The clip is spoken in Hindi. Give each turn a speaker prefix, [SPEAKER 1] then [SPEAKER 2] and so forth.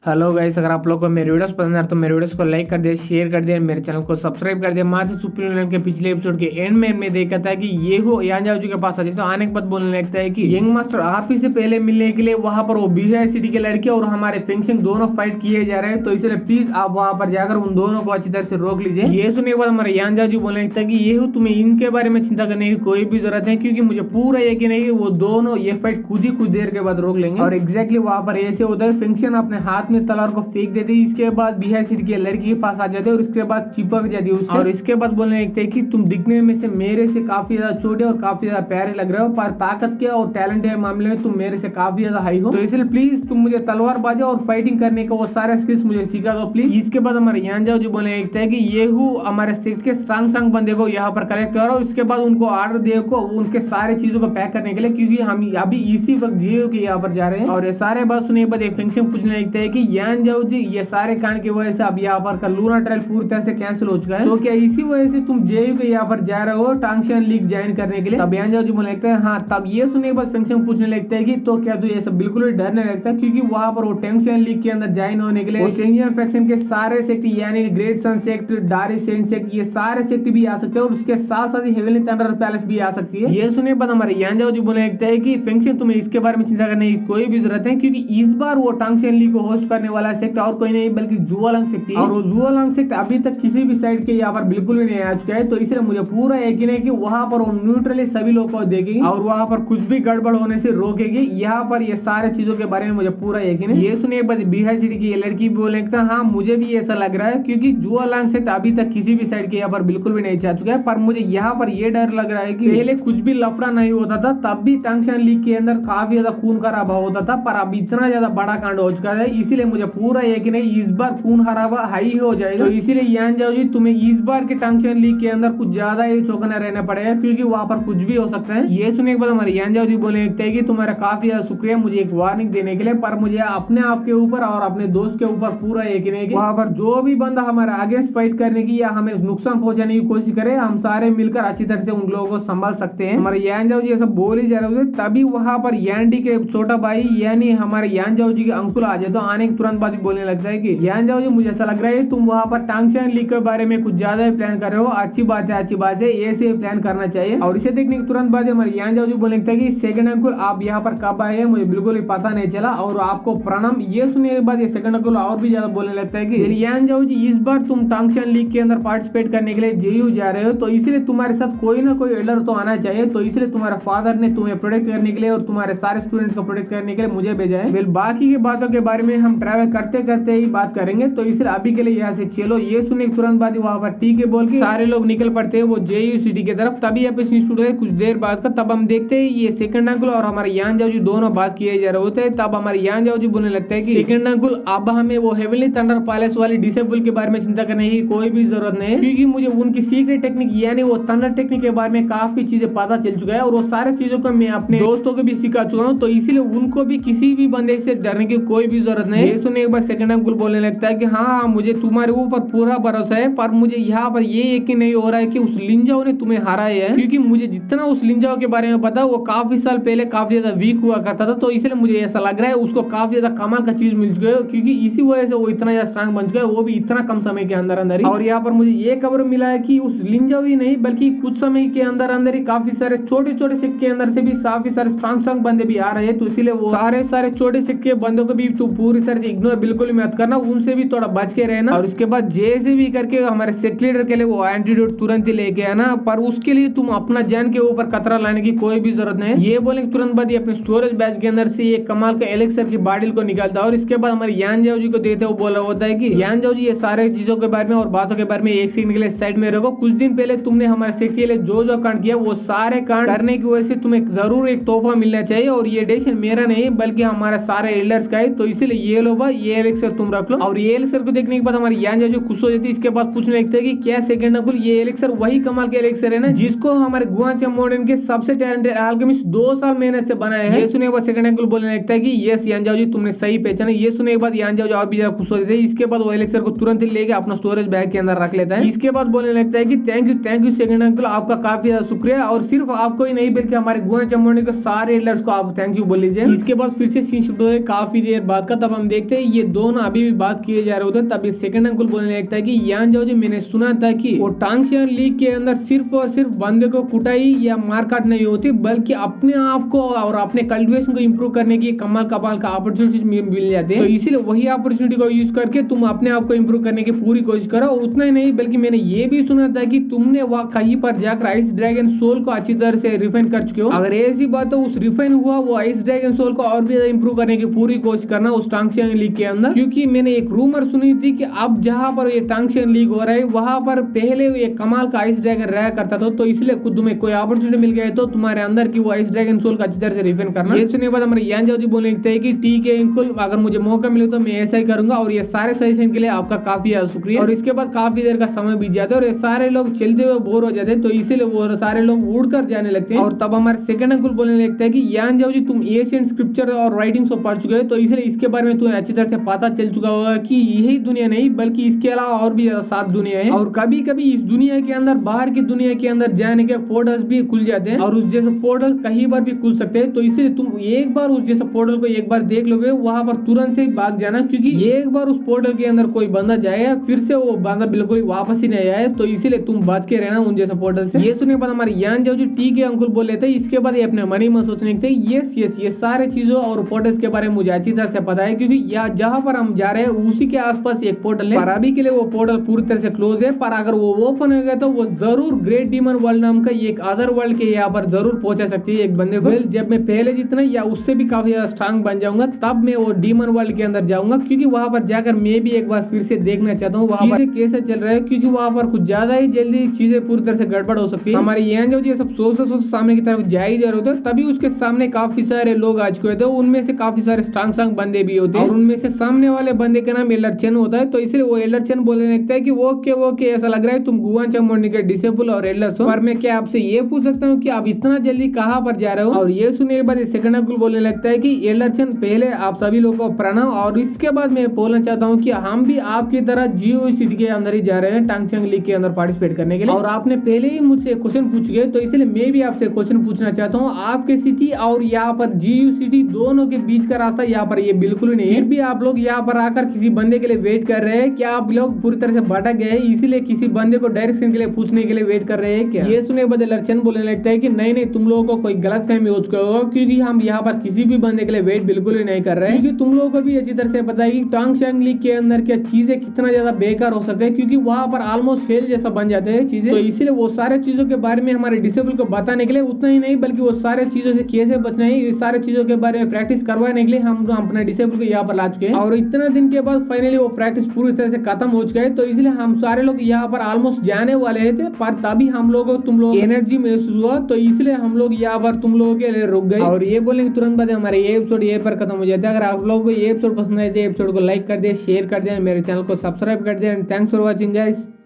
[SPEAKER 1] हेलो गाइस, अगर आप लोग को मेरे वीडियोस पसंद है तो मेरे वीडियोस को लाइक कर दिया, शेयर कर दिया, मेरे चैनल को सब्सक्राइब कर दिया। मार्स सुप्रीम विलन के पिछले एपिसोड के एंड में देखा था कि ये हो यान जाओ जी के पास आते तो आने के बाद बोलने लगता है कि यंग मास्टर आप ही से पहले मिलने के लिए वहां पर वो बिहार सिटी के लड़के और हमारे फेंसिंग दोनों फाइट किए जा रहे हैं, तो इसलिए प्लीज आप वहां पर जाकर उन दोनों को अच्छी तरह से रोक लीजिए। ये सुनने के बाद हमारे यान जाओ जी बोलने लगता है कि ये हो तुम्हें इनके बारे में चिंता करने की कोई भी जरूरत है, क्योंकि मुझे पूरा यकीन है कि वो दोनों ये फाइट खुद ही कुछ देर के बाद रोक लेंगे। और एग्जैक्टली वहां पर ऐसे होता है, फेंक्शन अपने हाथ में तलवार को फेंक देती है, इसके बाद बिहार सिटी के लड़की के पास आ जाते हैं और इसके बाद चिपक जाती है उससे। और इसके बाद बोलने लगते हैं कि तुम दिखने में से मेरे से काफी ज्यादा छोटे और काफी ज्यादा प्यारे लग रहे हो, पर ताकत के और टैलेंट के मामले में तुम मेरे से काफी ज्यादा हाई हो, तो इसलिए प्लीज तुम मुझे तलवारबाजी और फाइटिंग करने का वो सारे स्किल्स मुझे सिखा दो प्लीज। इसके बाद हमारे यान जाओ जो बोलने लगता है कि ये हमारे सेक्ट के स्ट्रांग बंदे को यहाँ पर कलेक्ट करो और इसके बाद उनको ऑर्डर दे को उनके सारे चीजों को पैक करने के लिए, क्योंकि हम अभी इसी वक्त जियो के यहाँ पर जा रहे हैं। और ये सारे बात सुनने के बाद एक फंक्शन पूछने लगता है कि यान जाओ जी ये सारे कांड की वजह से अब यहाँ पर का लूना ट्रायल पूरी तरह से कैंसिल हो चुका है, तो क्या इसी वजह से तुम जेयू के यहाँ पर जा रहे हो टांगशियन लीग ज्वाइन करने के लिए? तब यान जाओ जी बोलने लगता है हाँ। तब ये सुनने के बाद फंक्शन पूछने लगता है कि तो क्या तुझे ऐसा बिल्कुल भी डर नहीं लगता, क्योंकि वहां पर वो टांगशियन लीग के अंदर ज्वाइन होने के लिए स्ट्रेंजर फैक्शन के सारे सेक्ट यानी ग्रेट सन सेक्ट, डारी सेंट सेक्ट, ये सारे सेक्ट भी आ सकते हैं और उसके साथ साथ हेवनली थंडर पैलेस भी आ सकती है। ये सुनने के बाद हमारे यान जाओ जी बोलने लगता है कि फंक्शन तुम्हें इसके बारे में चिंता करने की कोई भी जरूरत है, क्योंकि इस बार वो टांगशियन लीग को होस्ट करने वाला सेक्ट और कोई नहीं बल्कि जुआलंग सेक्ट है, और वो जुआलंग सेक्ट अभी तक किसी भी साइड के यहाँ पर बिल्कुल भी नहीं आ चुका है, तो इसलिए मुझे पूरा यकीन है कि वहां पर वो न्यूट्रली सभी लोग को देखेगी और वहां पर कुछ भी गड़बड़ होने से रोकेगी। यहाँ पर ये सारे चीजों के बारे में मुझे पूरा यकीन है। ये सुनिए बिहार सिटी की ये लड़की बोले हाँ मुझे भी ऐसा लग रहा है, क्योंकि जुआलंग सेक्ट अभी तक किसी भी साइड के यहाँ पर बिल्कुल भी नहीं जा चुका है, पर मुझे यहाँ पर ये डर लग रहा है कि पहले कुछ भी लफड़ा नहीं होता था तब भी टांगशियन लीग के अंदर काफी ज्यादा खून खराबा होता था, पर अब इतना ज्यादा बड़ा कांड हो चुका है, इसीलिए मुझे पूरा यकीन है इस बार खून खराबा हाई हो जाएगा। तो इसीलिए यान जाओ जी तुम्हें इस बार के टांगशियन लीग के अंदर कुछ ज्यादा ही चौकना रहना पड़ेगा, क्योंकि वहां पर कुछ भी हो सकता है। ये सुनने के बाद हमारे यान जाओ जी बोलने लगते हैं कि तुम्हारा काफी ज्यादा शुक्रिया मुझे एक वार्निंग देने के लिए, पर मुझे अपने आप के ऊपर और अपने दोस्त के ऊपर पूरा यकीन है कि वहां पर जो भी बंदा हमारे अगेंस्ट फाइट करने की या हमें नुकसान पहुंचाने की कोशिश करे, हम सारे मिलकर अच्छी तरह से उन लोगों को संभाल सकते हैं। हमारे यान जाओ जी ऐसा बोल ही जा रहे थे, तभी वहां पर यानडी के छोटा भाई यानी हमारे यान जाओ जी के अंकुल आ जाए, तो आने के तुरंत बाद बोलने लगता है कि यान जाओ जी मुझे ऐसा लग रहा है तुम वहां पर टांगशियन लीग के बारे में कुछ ज्यादा ही प्लान कर रहे हो। अच्छी बात है, अच्छी बात है, ऐसे प्लान करना चाहिए। और इसे देखने के तुरंत बाद हमारे यान जाओ जी बोलने लगता है कि सेकंड अंकुल आप यहाँ पर कब आए हैं मुझे बिल्कुल ही पता नहीं चला और आपको प्रणाम। ये सुनने के बाद ये सेकंड अंकुल और भी ज्यादा बोलने लगता है कि यान जाओ जी इस बार तुम टांगशियन लीग के अंदर पार्टिसिपेट करने के लिए जेयू जा रहे हो, तो इसलिए तुम्हारे साथ कोई ना कोई एल्डर तो आना चाहिए, तो इसलिए तुम्हारे फादर ने तुम्हें प्रोटेक्ट करने के लिए और तुम्हारे सारे स्टूडेंट्स को प्रोटेक्ट करने के लिए मुझे भेजा है। बाकी की बातों के बारे में हम ट्रैवल करते करते ही बात करेंगे, तो इसलिए अभी के लिए यहाँ से चलो। ये सुनने के तुरंत बाद वहां पर ठीक है बोल के सारे लोग निकल पड़ते हैं वो जेयू सिटी की तरफ। तभी यहाँ पे शुरू है कुछ देर बाद का, तब हम देखते हैं ये सेकंड अंकुल और हमारे यान जाओ जी दोनों बात किए जा रहे होते हैं। तब हमारे यान जाओ जी बोलने लगता है कि सेकंड अंकुल अब हमें वो हेवनली थंडर पैलेस वाली डिसेबल के बारे में चिंता करने की कोई भी जरूरत नहीं है, क्योंकि मुझे उनकी सीक्रेट टेक्निक यानी वो थंडर टेक्निक के बारे में काफी चीजें पता चल चुका है और वो सारे चीजों को मैं अपने दोस्तों को भी सिखा चुका हूँ, तो इसीलिए उनको भी किसी भी बंदे से डरने की कोई भी जरूरत नहीं। ये सुनने के बाद सेकंड अंकुल बोलने लगता है कि हाँ मुझे तुम्हारे ऊपर पूरा भरोसा है, पर मुझे यहाँ पर ये यकीन नहीं हो रहा है कि उस लिंजाओ ने तुम्हें हराया है, क्योंकि मुझे जितना उस लिंजाओ के बारे में पता वो काफी साल पहले काफी ज्यादा वीक हुआ करता था, तो इसलिए मुझे ऐसा लग रहा है उसको काफी ज्यादा कमाल का चीज मिल चुका है, क्योंकि इसी वजह से वो इतना ज्यादा स्ट्रांग बन चुका है, वो भी इतना कम समय के अंदर अंदर ही। और यहाँ पर मुझे ये खबर मिला है कि उस लिंजाओ ही नहीं बल्कि कुछ समय के अंदर अंदर ही काफी सारे छोटे छोटे सिक्के के अंदर से भी काफी सारे स्ट्रांग बंदे भी आ रहे हैं, तो इसीलिए वो सारे छोटे सिक्के बंदों को भी तू पूरी तरह से इग्नोर बिल्कुल मत करना, उनसे भी थोड़ा बच के रहना। और उसके बाद जैसे भी करके हमारे सेक्ट लीडर के लिए वो एंटीडोट तुरंत ही लेके आना, पर उसके लिए तुम अपना जान के ऊपर खतरा लाने की कोई भी जरूरत नहीं। ये बोले तुरंत बाद अपने स्टोरेज बैग के अंदर से एक कमाल का एलेक्सर की बॉटल को निकालता है और इसके बाद हमारे यान जाओ जी को देते हुए बोला होता है कि यान जाओ जी ये सारे चीजों के बारे में और बातों के बारे में एक सेकंड के लिए साइड में रखो। कुछ दिन पहले तुमने हमारे सेक्ट के लिए जो कांड किया वो सारे कांड करने की वजह से तुम्हें जरूर एक तोहफा मिलना चाहिए, और ये डिसीजन मेरा नहीं बल्कि हमारे सारे एल्डर्स का है, तो इसलिए ये लो भाई ये एलेक्सर तुम रख लो। और ये एलेक्सर को देखने के बाद हमारी यान जाओ जी खुश हो जाती है। इसके बाद पूछने लगता है कि क्या सेकंड अंकुल ये एलेक्सर वही कमाल के एलेक्सर है ना जिसको हमारे गुआंगचाओ मॉडर्न के सबसे टैलेंटेड अल्केमिस्ट 2 साल मेहनत से बनाए हैं? ये सुनने के बाद सेकंड अंकुल बोलने लगता है कि यस यान जाओ जी तुमने सही पहचाना। ये सुनने के बाद यान जाओ जी और भी ज्यादा खुश हो जाते हैं। इसके बाद वो एलेक्सर को तुरंत ही लेके अपना स्टोरेज बैग के अंदर रख लेता है। इसके बाद बोलने लगता है कि थैंक यू सेकंड अंकुल, आपका काफी ज्यादा शुक्रिया, और सिर्फ आपको ही नहीं बल्कि हमारे गुआंगचाओ मॉडर्न के सारे एल्डर्स को आप थैंक यू बोल लीजिए। इसके बाद फिर से सीन शिफ्ट हो गए काफी देर बाद का, तब हम देखते हैं ये दोनों अभी भी बात किए जा रहे होते, तभी सेकंड अंकुल बोलने लगता है कि यान जाओ जी, मैंने सुना था कि वो टांगशियान लीग के अंदर सिर्फ और सिर्फ बंदे को कुटाई या मारकाट नहीं होती, बल्कि अपने आप को और अपने कल्टिवेशन को इंप्रूव करने की कमाल कमाल का अपॉर्चुनिटी मिल जाते हैं। तो इसीलिए वही अपॉर्चुनिटी को यूज करके तुम अपने आप को इंप्रूव करने की पूरी कोशिश करो। और उतना ही नहीं, बल्कि मैंने ये भी सुना था कि तुमने वहाँ कहीं पर जाकर आइस ड्रैगन सोल को अच्छी तरह से रिफाइन कर चुके हो। अगर ऐसी बात है, उस रिफाइन हुआ वो आइस ड्रैगन सोल को और भी ज्यादा इंप्रूव करने की पूरी कोशिश करना उस टांगशियान लीग के अंदर, क्योंकि मैंने एक रूमर सुनी थी कि अब जहां पर ये टांगशियान लीग हो रहा है वहां पर पहले ये कमाल का आइस ड्रैगन रहा करता था। तो इसलिए खुद तुम्हें कोई अपॉर्चुनिटी मिल गया तो तुम्हारे अंदर की वो आइस ड्रैगन सोल का अच्छी तरह से रिफाइन करना। ये सुनने के बाद हमारे यान जाओ जी बोलने लगते हैं कि ठीक है अंकुल, अगर मुझे मौका मिले तो मैं ऐसा ही करूंगा, और ये सारे सजेशन के लिए आपका काफी ज्यादा शुक्रिया। और इसके बाद काफी देर का समय बीत जाता है और ये सारे लोग चलते हुए बोर हो जाते हैं, तो इसीलिए वो सारे लोग उड़कर जाने लगते हैं। और तब हमारे सेकंड अंकुल बोलने लगता है कि यान जाओ जी, तुम एशियन स्क्रिप्चर और राइटिंग्स को पढ़ चुके हो, तो इसलिए इसके बारे में तुम्हें अच्छी तरह से पता चल चुका होगा कि यही दुनिया नहीं बल्कि इसके अलावा और भी 7 दुनिया है। और कभी कभी इस दुनिया के अंदर बाहर की दुनिया के अंदर जाने के पोर्टल्स भी खुल जाते हैं, और उस जैसे पोर्टल कहीं बार भी खुल सकते हैं। तो इसलिए तुम एक बार उस जैसे पोर्टल को एक बार देख लोगे, वहां पर तुरंत से भाग जाना, क्योंकि एक बार उस पोर्टल के अंदर कोई बंदा जाएगा फिर से वो बंदा बिल्कुल ही वापस ही नहीं आए, तो इसीलिए तुम बच के रहना उन जैसे पोर्टल से। ये सुनने के बाद हमारे यान जाओ जी ठीक है अंकुल बोल लेते हैं। इसके बाद ये अपने मनी में सोचने लगते हैं यस ये सारे चीजों और पोर्टल्स के बारे में मुझे अच्छी तरह से पता है, क्योंकि जहाँ पर हम जा रहे हैं उसी के आसपास एक पोर्टल है, पर अभी के लिए वो पोर्टल पूरी तरह से क्लोज है, पर अगर वो ओपन हो गया तो वो जरूर ग्रेट डीमन वर्ल्ड नाम का एक अदर वर्ल्ड के यहाँ पर जरूर पहुंचा सकती है एक बंदे को। जब मैं पहले जितना या उससे भी काफी ज्यादा स्ट्रांग बन जाऊंगा तब मैं वो डीमन वर्ल्ड के अंदर जाऊंगा, क्योंकि वहां पर जाकर मैं भी एक बार फिर से देखना चाहता हूँ वहां पर कैसे चल रहा है, क्योंकि वहां पर कुछ ज्यादा ही जल्दी चीजें पूरी तरह से गड़बड़ हो सकती है। हमारे यहाँ जो ये सब सोच सामने की तरफ जा ही जा रहे थे, तभी उसके सामने काफी सारे लोग आ चुके थे, उनमें से काफी सारे स्ट्रांग बंदे भी होते हैं, और उनमें से सामने वाले बंदे का नाम एलर चेन होता है। तो इसलिए वो एलर चेन बोलने लगता है कि ओके ऐसा लग रहा है तुम गुआन चामुंडी के डिसेबल और एलर्स हो, पर मैं क्या आपसे ये पूछ सकता हूँ कि आप इतना जल्दी कहाँ पर जा रहे हो। और ये सुनने के बाद सेकंड अंकुल बोलने लगता है कि एलर चेन पहले आप सभी लोगों को प्रणाम, और इसके बाद मैं बोलना चाहता हूँ कि हम भी आपकी तरह जियो सिटी के अंदर ही जा रहे हैं टांगशियांग लीग के अंदर पार्टिसिपेट करने के लिए, और आपने पहले ही मुझसे क्वेश्चन पूछ गए, तो इसलिए मैं भी आपसे क्वेश्चन पूछना चाहता हूँ। आपके सिटी और यहाँ पर जीयू सिटी दोनों के बीच का रास्ता यहाँ पर ये बिल्कुल नहीं है, फिर भी आप लोग यहाँ पर आकर किसी बंदे के लिए वेट कर रहे हैं। क्या आप लोग पूरी तरह से भटक गए इसीलिए किसी बंदे को डायरेक्शन के लिए पूछने के लिए वेट कर रहे हैं क्या? ये सुनने के बाद लर्चन बोलने लगता है कि नहीं तुम लोगों को कोई गलत फहमी हो चुका होगा, क्योंकि हम यहाँ पर किसी भी बंदे के लिए वेट बिल्कुल ही नहीं कर रहे हैं, क्योंकि तुम लोगों को भी अच्छी तरह से पता है कि टांगशियांग लीग के अंदर क्या चीजें कितना ज्यादा बेकार हो सकते हैं, क्योंकि वहाँ पर ऑलमोस्ट हेल जैसा बन जाते हैं चीजें। तो इसीलिए वो सारे चीजों के बारे में हमारे डिसेबल को बताने के लिए, उतना ही नहीं बल्कि वो सारे चीजों से कैसे बचना है इस सारे चीजों के बारे में प्रैक्टिस करवाने के लिए हम अपने डिसेबल को यहाँ पर ला चुके हैं, और इतना दिन के बाद फाइनली वो प्रैक्टिस पूरी तरह से खत्म हो चुका है। तो इसलिए हम सारे लोग यहाँ पर ऑलमोस्ट जाने वाले थे, पर तभी हम लोगों तुम लोग एनर्जी महसूस हुआ, तो इसलिए हम लोग यहाँ पर तुम लोगों के लिए रुक गए। और ये बोलने के तुरंत बाद हमारे ये एपिसोड ये पर खत्म हो जाता है। अगर आप लोगों को ये एपिसोड पसंद आए तो एपिसोड को लाइक कर दे, शेयर कर दे, मेरे चैनल को सब्सक्राइब कर दे, and thanks for watching guys.